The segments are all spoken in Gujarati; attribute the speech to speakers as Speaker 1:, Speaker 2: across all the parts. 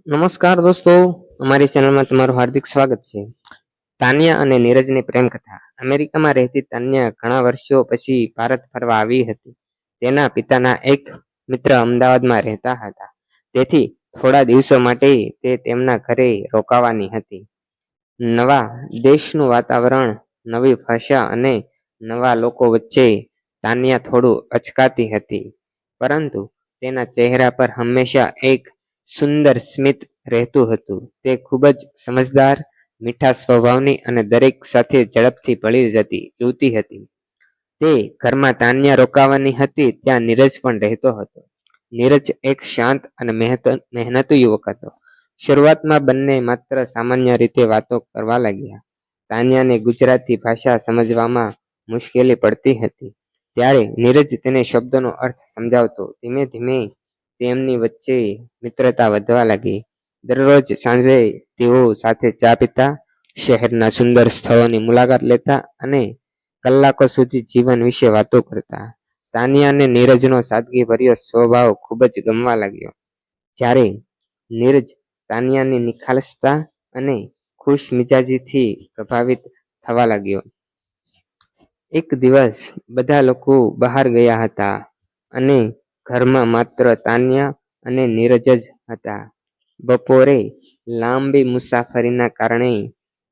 Speaker 1: નમસ્કાર દોસ્તો, અમારી ચેનલમાં તમારું હાર્દિક સ્વાગત છે. તાન્યા અને નીરજની પ્રેમ કથા. અમેરિકામાં રહેતી તાન્યા ઘણા વર્ષો પછી ભારત ફરવા આવી હતી. તેના પિતાના એક મિત્ર અમદાવાદમાં રહેતા હતા, તેથી થોડા દિવસો માટે તે તેમના ઘરે રોકાવાની હતી. નવા દેશનું વાતાવરણ, નવી ભાષા અને નવા લોકો વચ્ચે તાન્યા થોડું અચકાતી હતી, પરંતુ તેના ચહેરા પર હંમેશા એક સુંદર સ્મિત રહેતું હતું. તે ખૂબ જ સમજદાર, મીઠા સ્વભાવની અને દરેક સાથે ઝડપથી ભળી જતી હતી. તે ઘરમાં તાન્યા રોકાવાની હતી ત્યાં નીરજ પણ રહેતો હતો. નીરજ એક શાંત અને મહેનતુ યુવક હતો. શરૂઆતમાં બંને માત્ર સામાન્ય રીતે વાતો કરવા લાગ્યા. તાન્યાને ગુજરાતી ભાષા સમજવામાં મુશ્કેલી પડતી હતી, ત્યારે નીરજ તેને શબ્દોનો અર્થ સમજાવતો. ધીમે ધીમે તેમની વચ્ચે મિત્રતા વધવા લાગી. દરરોજ સાંજે તેઓ સાથે ચા પીતા, શહેરના સુંદર સ્થળોની મુલાકાત લેતા અને કલાકો સુધી જીવન વિશે વાતો કરતા. તાન્યાને નીરજનો સાદગીભર્યો સ્વભાવ ખૂબ જ ગમવા લાગ્યો. જ્યારે નીરજ તાન્યાની નિખાલસતા અને ખુશ મિજાજીથી પ્રભાવિત થવા લાગ્યો. એક દિવસ બધા લોકો બહાર ગયા હતા અને ઘરમાં માત્ર તાન્યા અને નીરજ જ હતા. બપોરે લાંબી મુસાફરીના કારણે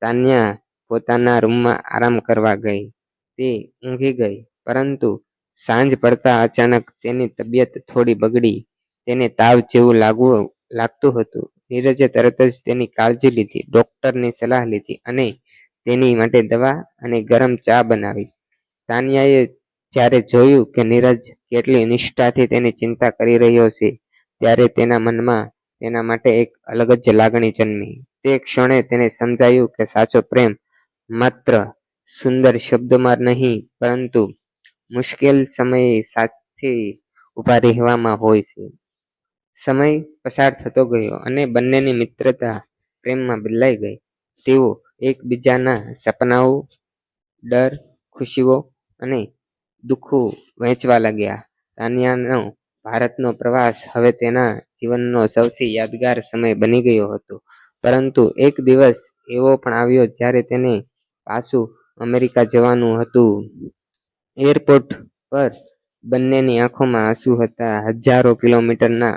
Speaker 1: તાન્યા પોતાના રૂમમાં આરામ કરવા ગઈ. તે ઊંઘી ગઈ, પરંતુ સાંજ પડતા અચાનક તેની તબિયત થોડી બગડી. તેને તાવ જેવું લાગતું હતું. નીરજે તરત જ તેની કાળજી લીધી, ડોક્ટરની સલાહ લીધી અને તેની માટે દવા અને ગરમ ચા બનાવી. તાન્યાએ જ્યારે જોયું કે નીરજ કેટલી નિષ્ઠાથી તેની ચિંતા કરી રહ્યો છે, ત્યારે તેના મનમાં તેના માટે એક અલગ જ લાગણી જન્મી. તે ક્ષણે તેને સમજાયું કે સાચો પ્રેમ માત્ર સુંદર શબ્દોમાં નહીં, પરંતુ મુશ્કેલ સમયે સાથે ઊભા રહેવામાં હોય છે. સમય પસાર થતો ગયો અને બંનેની મિત્રતા પ્રેમમાં બદલાઈ ગઈ. તેઓ એકબીજાના સપનાઓ, ડર, ખુશીઓ અને દુઃખો વહેંચવા લાગ્યા. તાન્યાનો ભારતનો પ્રવાસ હવે તેના જીવનનો સૌથી યાદગાર સમય બની ગયો હતો. પરંતુ એક દિવસ એવો પણ આવ્યો જ્યારે તેને પાછું અમેરિકા જવાનું હતું. એરપોર્ટ પર બંનેની આંખોમાં આંસુ હતા. હજારો કિલોમીટરના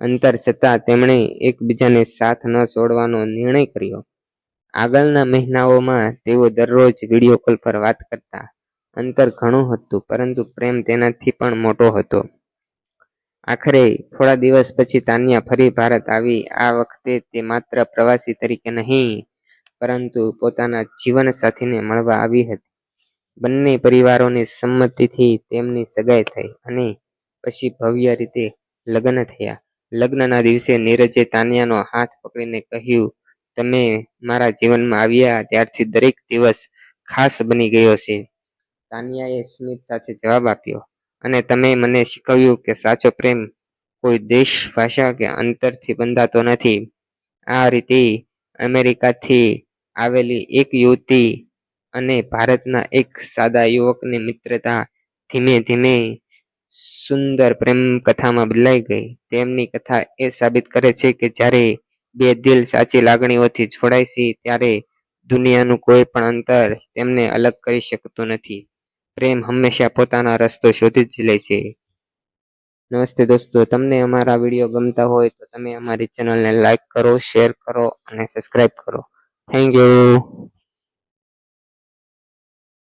Speaker 1: અંતર છતાં તેમણે એકબીજાને સાથ ન છોડવાનો નિર્ણય કર્યો. આગળના મહિનાઓમાં તેઓ દરરોજ વિડીયો કોલ પર વાત કરતા. અંતર ઘણું હતું, પરંતુ પ્રેમ તેનાથી પણ મોટો હતો. આખરે થોડા દિવસ પછી તાન્યા ફરી ભારત આવી. આ વખતે તે માત્ર પ્રવાસી તરીકે નહીં, પરંતુ પોતાના જીવનસાથીને મળવા આવી હતી. બંને પરિવારોની સંમતિથી તેમની સગાઈ થઈ અને પછી ભવ્ય રીતે લગ્ન થયા. લગ્નના દિવસે નીરજે તાન્યાનો હાથ પકડીને કહ્યું, "તમે મારા જીવનમાં આવ્યા ત્યારથી દરેક દિવસ ખાસ બની ગયો છે." તાન્યાએ સ્મિત સાથે જવાબ આપ્યો, "અને તમે મને શીખવ્યું કે સાચો પ્રેમ કોઈ દેશ, ભાષા કે અંતરથી બંધાતો નથી." આ રીતે અમેરિકાથી આવેલી એક યુવતી અને ભારતના એક સાદા યુવકની મિત્રતા ધીમે ધીમે સુંદર પ્રેમ કથામાં બદલાઈ ગઈ. તેમની કથા એ સાબિત કરે છે કે જ્યારે બે દિલ સાચી લાગણીઓથી જોડાય છે, ત્યારે દુનિયાનું કોઈ પણ અંતર તેમને અલગ કરી શકતું નથી. પ્રેમ હંમેશા પોતાના રસ્તો શોધી જ લે છે. નમસ્તે દોસ્તો, તમને અમારા વિડીયો ગમતા હોય તો તમે અમારી ચેનલને લાઈક કરો, શેર કરો અને સબસ્ક્રાઈબ કરો. Thank you.